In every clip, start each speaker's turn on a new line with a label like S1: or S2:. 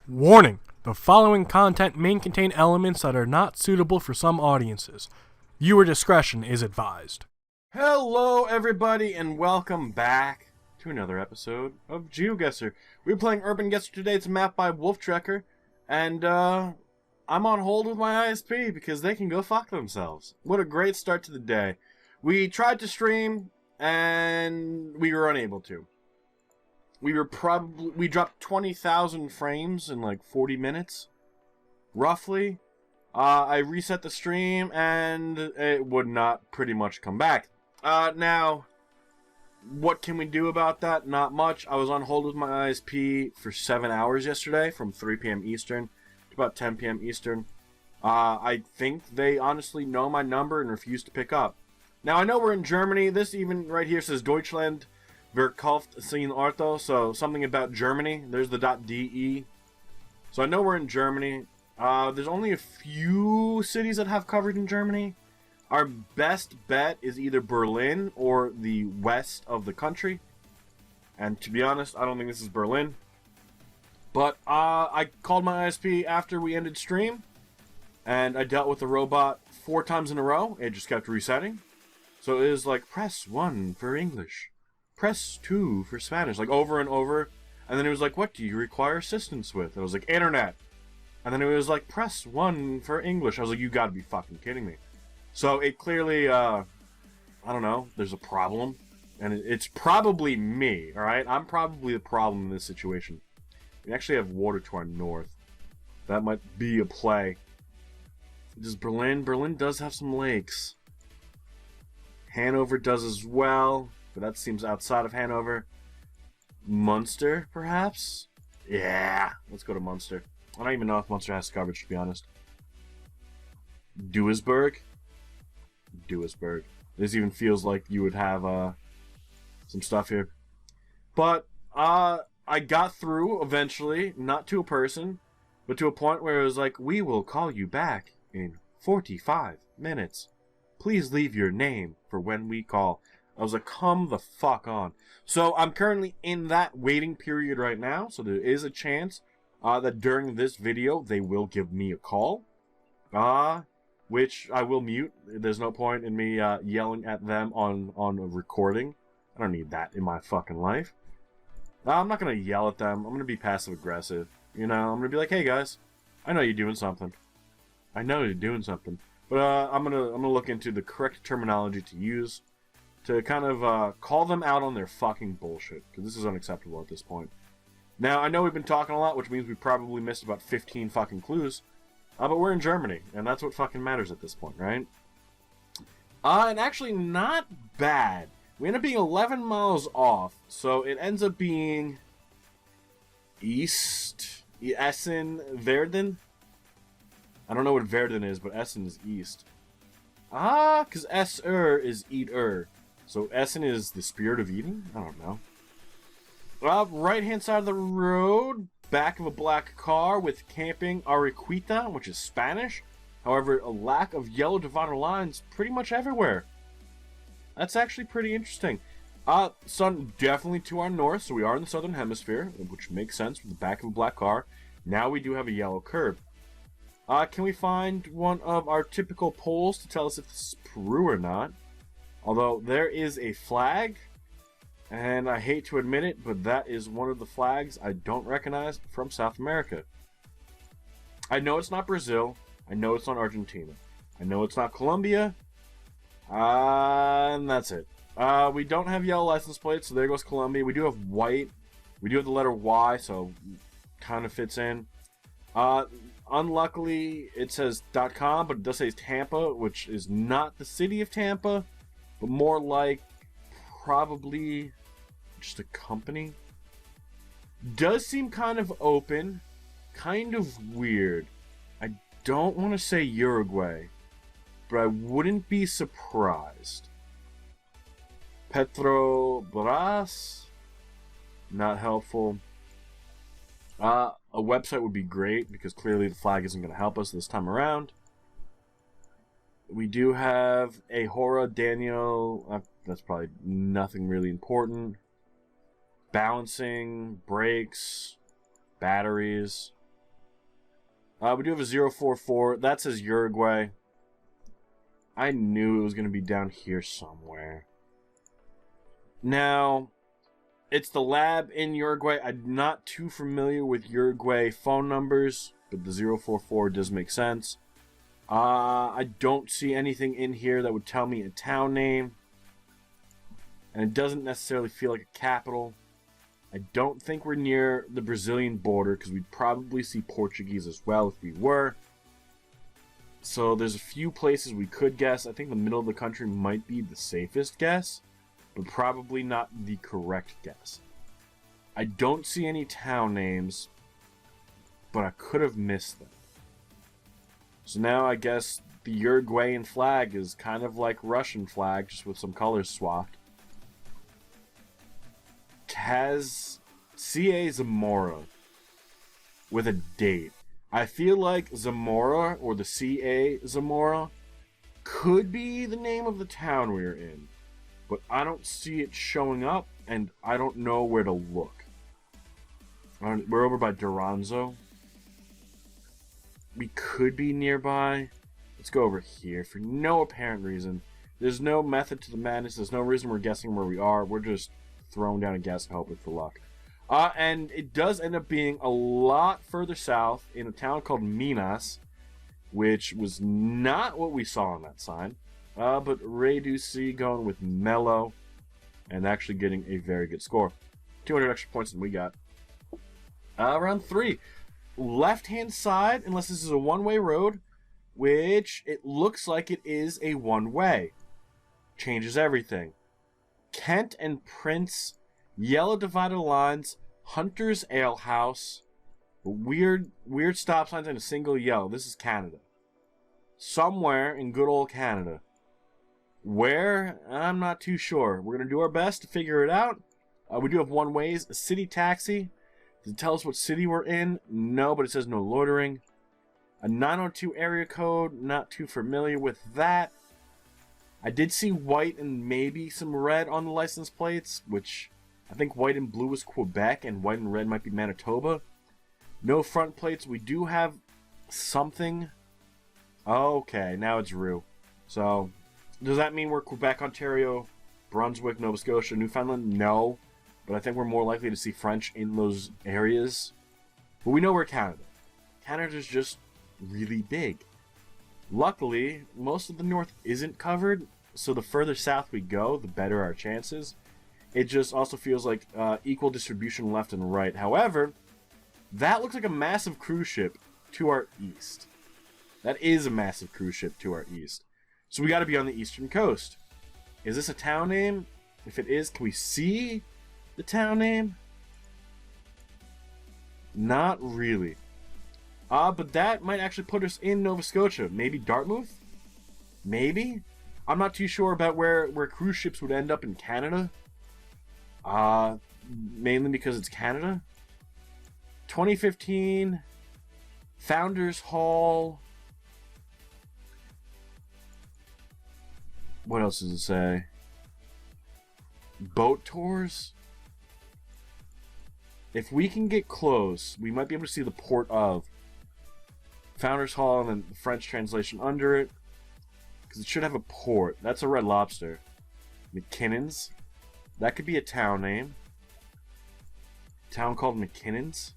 S1: Warning! The following content may contain elements that are not suitable for some audiences. Viewer discretion is advised.
S2: Hello, everybody, and welcome back to another episode of Geoguessr. We're playing Urban Guesser today. It's a map by Wolftrekker, and I'm on hold with my ISP because they can go fuck themselves. What a great start to the day. We tried to stream, and we were unable to. We dropped 20,000 frames in like 40 minutes, roughly. I reset the stream, and it would not pretty much come back. Now, what can we do about that? Not much. I was on hold with my ISP for 7 hours yesterday, from 3 p.m. Eastern to about 10 p.m. Eastern. I think they honestly know my number and refuse to pick up. Now, I know we're in Germany. This even right here says Deutschland verkauft sin Auto, so something about Germany. There's the .de. So I know we're in Germany. There's only a few cities that have coverage in Germany. Our best bet is either Berlin or the west of the country. And to be honest, I don't think this is Berlin. But I called my ISP after we ended stream, and I dealt with the robot 4 times in a row. It just kept resetting. So it was like, press 1 for English. Press 2 for Spanish. Like over and over. And then it was like, what do you require assistance with? And I was like, internet. And then it was like, press 1 for English. I was like, you gotta be fucking kidding me. So it clearly, I don't know, there's a problem. And it's probably me, alright? I'm probably the problem in this situation. We actually have water to our north. That might be a play. Does Berlin? Berlin does have some lakes. Hanover does as well, but that seems outside of Hanover. Munster, perhaps? Yeah, let's go to Munster. I don't even know if Munster has coverage, to be honest. Duisburg? Duisburg. This even feels like you would have some stuff here. But I got through eventually, not to a person, but to a point where it was like, we will call you back in 45 minutes. Please leave your name for when we call. I was like, come the fuck on. So I'm currently in that waiting period right now, so there is a chance that during this video they will give me a call, which I will mute. There's no point in me yelling at them on a recording. I don't need that in my fucking life. I'm not gonna yell at them. I'm gonna be passive aggressive. You know, I'm gonna be like, hey guys, I know you're doing something. I know you're doing something. But I'm gonna look into the correct terminology to use to kind of call them out on their fucking bullshit, because this is unacceptable at this point. Now, I know we've been talking a lot, which means we probably missed about 15 fucking clues, but we're in Germany, and that's what fucking matters at this point, right? And actually, not bad. We end up being 11 miles off, so it ends up being east, Essen, Verden. I don't know what Verden is, but Essen is east. Because Esser is eat-er. So Essen is the spirit of eating? I don't know. Right-hand side of the road, back of a black car with camping Arequita, which is Spanish. However, a lack of yellow divider lines pretty much everywhere. That's actually pretty interesting. Sun definitely to our north, so we are in the southern hemisphere, which makes sense with the back of a black car. Now we do have a yellow curb. Can we find one of our typical polls to tell us if this is Peru or not? Although there is a flag, and I hate to admit it, but that is one of the flags I don't recognize from South America. I know it's not Brazil. I know it's not Argentina. I know it's not Colombia. And that's it. We don't have yellow license plates, so there goes Colombia. We do have white. We do have the letter Y, so kind of fits in. Unluckily, it says .com, but it does say Tampa, which is not the city of Tampa, but more like probably just a company. Does seem kind of open, kind of weird. I don't want to say Uruguay, but I wouldn't be surprised. Petrobras, not helpful. A website would be great, because clearly the flag isn't going to help us this time around. We do have a Hora Daniel. That's probably nothing really important. Balancing, brakes, batteries. We do have a 044. That says Uruguay. I knew it was going to be down here somewhere. Now, it's the lab in Uruguay. I'm not too familiar with Uruguay phone numbers, but the 044 does make sense. I don't see anything in here that would tell me a town name. And it doesn't necessarily feel like a capital. I don't think we're near the Brazilian border, because we'd probably see Portuguese as well if we were. So there's a few places we could guess. I think the middle of the country might be the safest guess, but probably not the correct guess. I don't see any town names, but I could have missed them. So now I guess the Uruguayan flag is kind of like Russian flag, just with some colors swapped. C.A. Zamora with a date. I feel like Zamora, or the C.A. Zamora, could be the name of the town we're in. But I don't see it showing up, and I don't know where to look. We're over by Duranzo. We could be nearby. Let's go over here for no apparent reason. There's no method to the madness. There's no reason we're guessing where we are. We're just throwing down a guess and hoping for luck. And it does end up being a lot further south in a town called Minas, which was not what we saw on that sign. But Ray Ducey going with Mello and actually getting a very good score. 200 extra points than we got. Round 3. Left-hand side, unless this is a one-way road, which it looks like it is a one-way. Changes everything. Kent and Prince, yellow divided lines, Hunter's Ale House, weird stop signs and a single yellow. This is Canada. Somewhere in good old Canada. Where? I'm not too sure. We're going to do our best to figure it out. We do have one ways, a city taxi. Does it tell us what city we're in? No, but it says no loitering. A 902 area code, not too familiar with that. I did see white and maybe some red on the license plates, which I think white and blue is Quebec and white and red might be Manitoba. No front plates. We do have something. Okay, now it's Rue. So, does that mean we're Quebec, Ontario, Brunswick, Nova Scotia, Newfoundland? No, but I think we're more likely to see French in those areas. But we know we're Canada. Canada's just really big. Luckily, most of the north isn't covered, so the further south we go, the better our chances. It just also feels like equal distribution left and right. However, that looks like a massive cruise ship to our east. That is a massive cruise ship to our east. So we got to be on the eastern coast. Is this a town name? If it is, can we see the town name? Not really. But that might actually put us in Nova Scotia. Maybe Dartmouth? Maybe? I'm not too sure about where cruise ships would end up in Canada. Mainly because it's Canada. 2015. Founders Hall. What else does it say? Boat tours? If we can get close, we might be able to see the port of Founders Hall and then the French translation under it. Because it should have a port. That's a Red Lobster. McKinnon's. That could be a town name. A town called McKinnon's.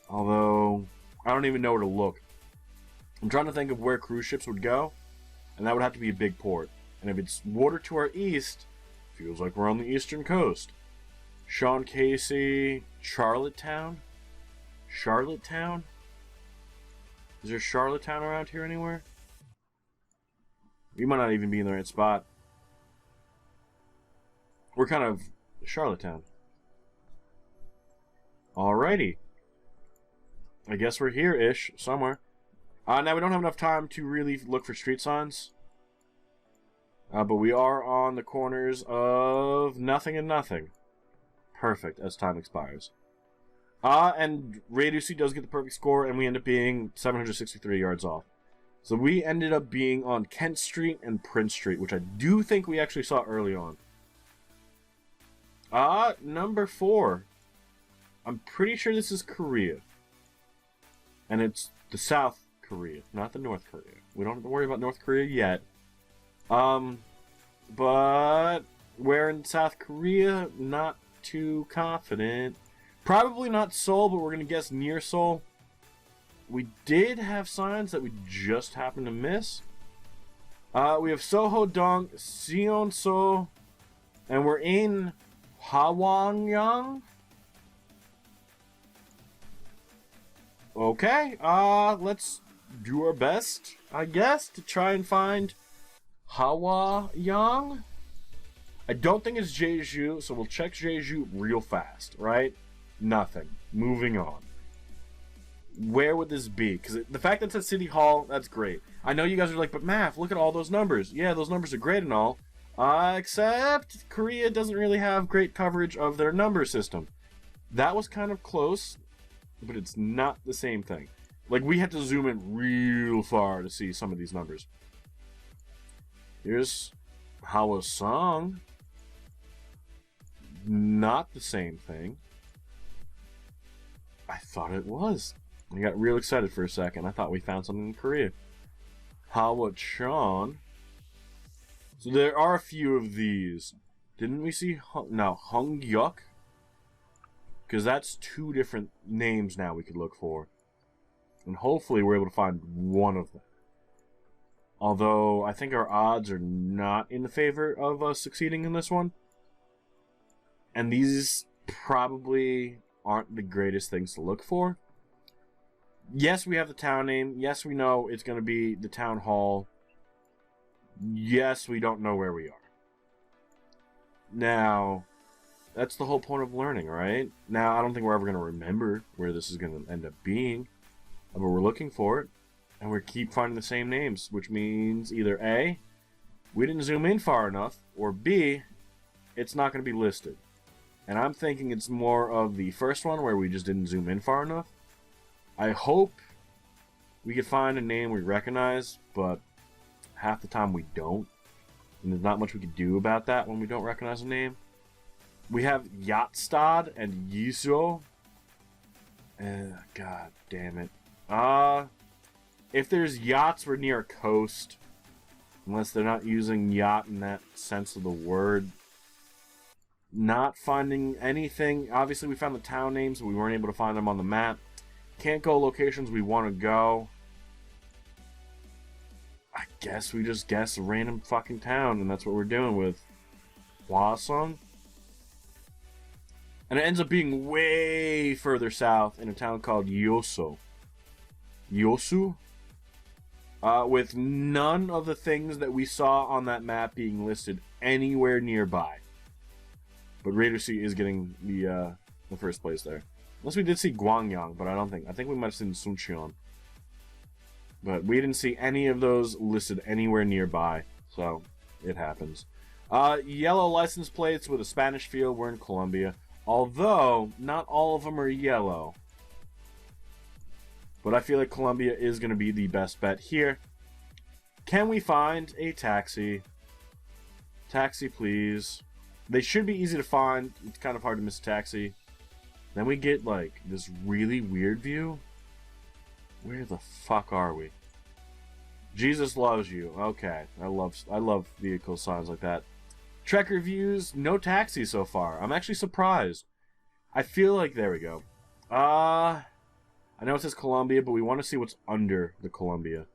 S2: Although, I don't even know where to look. I'm trying to think of where cruise ships would go. And that would have to be a big port. And if it's water to our east, feels like we're on the eastern coast. Sean Casey, Charlottetown? Charlottetown? Is there Charlottetown around here anywhere? We might not even be in the right spot. We're kind of Charlottetown. Alrighty. I guess we're here-ish, somewhere. Now we don't have enough time to really look for street signs. But we are on the corners of nothing and nothing. Perfect, as time expires. And Ray Ducey does get the perfect score, and we end up being 763 yards off. So we ended up being on Kent Street and Prince Street, which I do think we actually saw early on. Number 4. I'm pretty sure this is Korea. And it's the South Korea, not the North Korea. We don't have to worry about North Korea yet. But we're in South Korea, not too confident. Probably not Seoul, but we're going to guess near Seoul. We did have signs that we just happened to miss. We have Soho-dong, Seonso, and we're in Hwangryong. Okay, let's do our best, I guess, to try and find Hwangryong. I don't think it's Jeju, so we'll check Jeju real fast, right? Nothing. Moving on. Where would this be? Because the fact that it's at City Hall, that's great. I know you guys are like, but Maff, look at all those numbers. Yeah, those numbers are great and all. Except Korea doesn't really have great coverage of their number system. That was kind of close, but it's not the same thing. Like, we had to zoom in real far to see some of these numbers. Here's Hwasong. Not the same thing. I thought it was. I got real excited for a second. I thought we found something in Korea. Hwachon. So there are a few of these. Didn't we see Hongyeok? Because that's two different names now we could look for. And hopefully we're able to find one of them. Although I think our odds are not in the favor of us succeeding in this one. And these probably aren't the greatest things to look for. Yes, we have the town name. Yes, we know it's going to be the town hall. Yes, we don't know where we are. Now, that's the whole point of learning, right? Now, I don't think we're ever going to remember where this is going to end up being. But we're looking for it. And we keep finding the same names, which means either A, we didn't zoom in far enough, or B, it's not going to be listed. And I'm thinking it's more of the first one where we just didn't zoom in far enough. I hope we could find a name we recognize, but half the time we don't. And there's not much we can do about that when we don't recognize a name. We have Yatstad and Yiso. God damn it. If there's yachts, we're near a coast. Unless they're not using yacht in that sense of the word. Not finding anything. Obviously, we found the town names, but we weren't able to find them on the map. Can't go locations we want to go. I guess we just guess a random fucking town, and that's what we're doing with Hwasong. And it ends up being way further south in a town called Yosu. With none of the things that we saw on that map being listed anywhere nearby. But Raider C is getting the first place there. Unless we did see Gwangyang, but I think we might have seen Suncheon. But we didn't see any of those listed anywhere nearby, so it happens. Yellow license plates with a Spanish feel. We're in Colombia. Although, not all of them are yellow. But I feel like Colombia is going to be the best bet here. Can we find a taxi? Taxi, please. They should be easy to find. It's kind of hard to miss a taxi. Then we get, like, this really weird view. Where the fuck are we? Jesus loves you. Okay. I love vehicle signs like that. Trek reviews, no taxi so far. I'm actually surprised. I feel like, there we go. I know it says Columbia, but we want to see what's under the Columbia.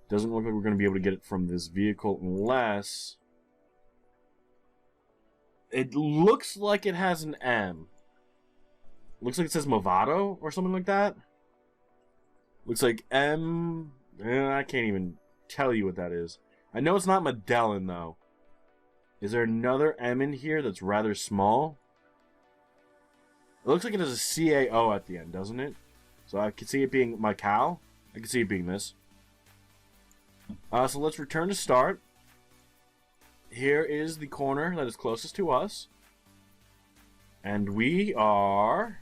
S2: Doesn't look like we're going to be able to get it from this vehicle unless... It looks like it has an M. Looks like it says Movado or something like that. Looks like M... I can't even tell you what that is. I know it's not Medellin, though. Is there another M in here that's rather small? It looks like it has a CAO at the end, doesn't it? So I can see it being Macau. I can see it being this. So let's return to start. Here is the corner that is closest to us. And we are...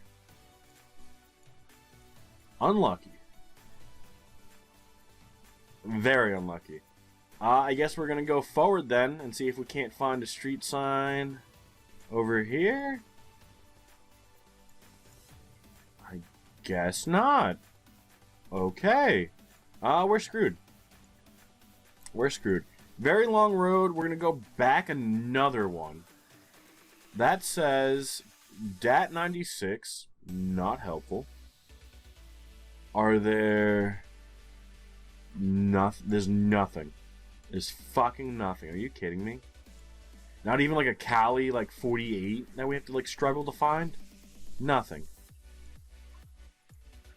S2: unlucky. Very unlucky. I guess we're going to go forward then and see if we can't find a street sign over here. I guess not. Okay. We're screwed. We're screwed. Very long road. We're going to go back another one. That says DAT 96. Not helpful. Are there... Nothing? There's nothing. There's fucking nothing. Are you kidding me? Not even like a Cali, like 48 that we have to like struggle to find? Nothing.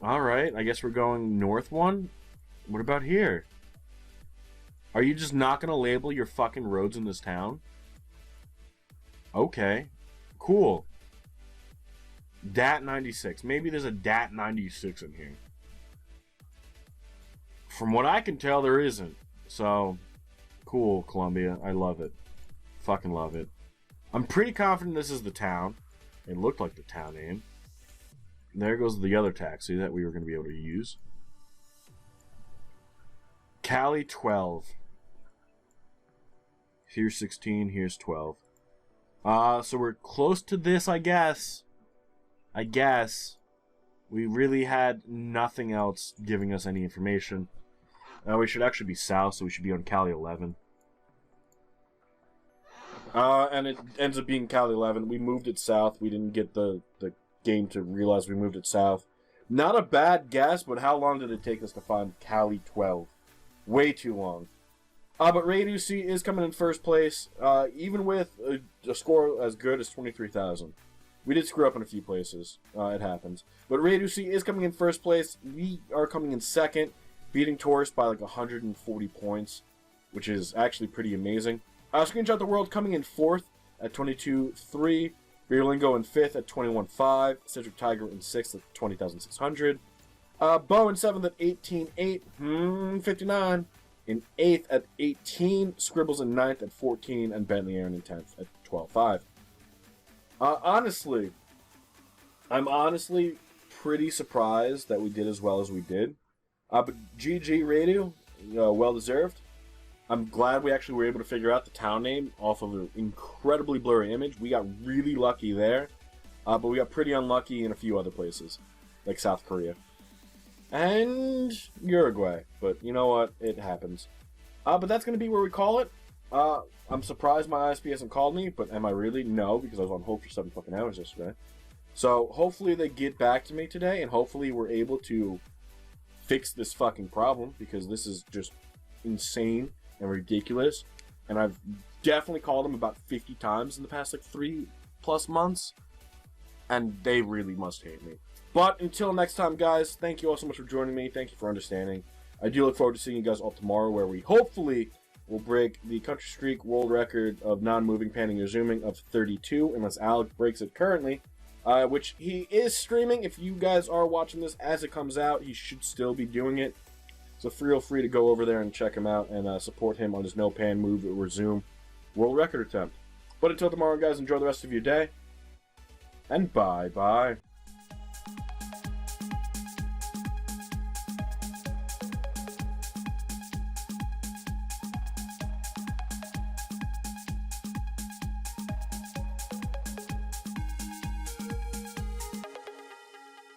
S2: Alright, I guess we're going north one. What about here? Are you just not gonna label your fucking roads in this town? Okay. Cool. DAT 96. Maybe there's a DAT 96 in here. From what I can tell, there isn't. So, cool, Columbia. I love it. Fucking love it. I'm pretty confident this is the town. It looked like the town name. There goes the other taxi that we were going to be able to use. Cali 12. Here's 16, here's 12. So we're close to this, I guess. We really had nothing else giving us any information. We should actually be south, so we should be on Cali 11. And it ends up being Cali 11. We moved it south. We didn't get the game to realize we moved it south. Not a bad guess, but how long did it take us to find Cali 12? Way too long. But Radio C is coming in first place, even with a score as good as 23,000. We did screw up in a few places. It happens. But Radio C is coming in first place. We are coming in second, beating Tourist by like 140 points, which is actually pretty amazing. Screenshot the World coming in fourth at 22.3. Beerlingo in fifth at 21.5. Centric Tiger in sixth at 20,600. Bo in seventh at 18.8. 59. In eighth at 18. Scribbles in ninth at 14. And Bentley Aaron in 10th at 12.5. I'm honestly pretty surprised that we did as well as we did. But GG Radio, well deserved. I'm glad we actually were able to figure out the town name off of an incredibly blurry image. We got really lucky there, but we got pretty unlucky in a few other places, like South Korea. And Uruguay, but you know what? It happens. But that's going to be where we call it. I'm surprised my ISP hasn't called me, but am I really? No, because I was on hold for 7 fucking hours yesterday. So hopefully they get back to me today, and hopefully we're able to fix this fucking problem, because this is just insane and ridiculous. And I've definitely called them about 50 times in the past like 3+ months, and they really must hate me. But until next time, guys, thank you all so much for joining me. Thank you for understanding. I do look forward to seeing you guys all tomorrow, where we hopefully will break the Country Streak world record of non-moving, panning, or zooming of 32, unless Alec breaks it currently, which he is streaming. If you guys are watching this as it comes out, he should still be doing it. So feel free to go over there and check him out and support him on his no pan, move, or zoom world record attempt. But until tomorrow, guys, enjoy the rest of your day, and bye-bye.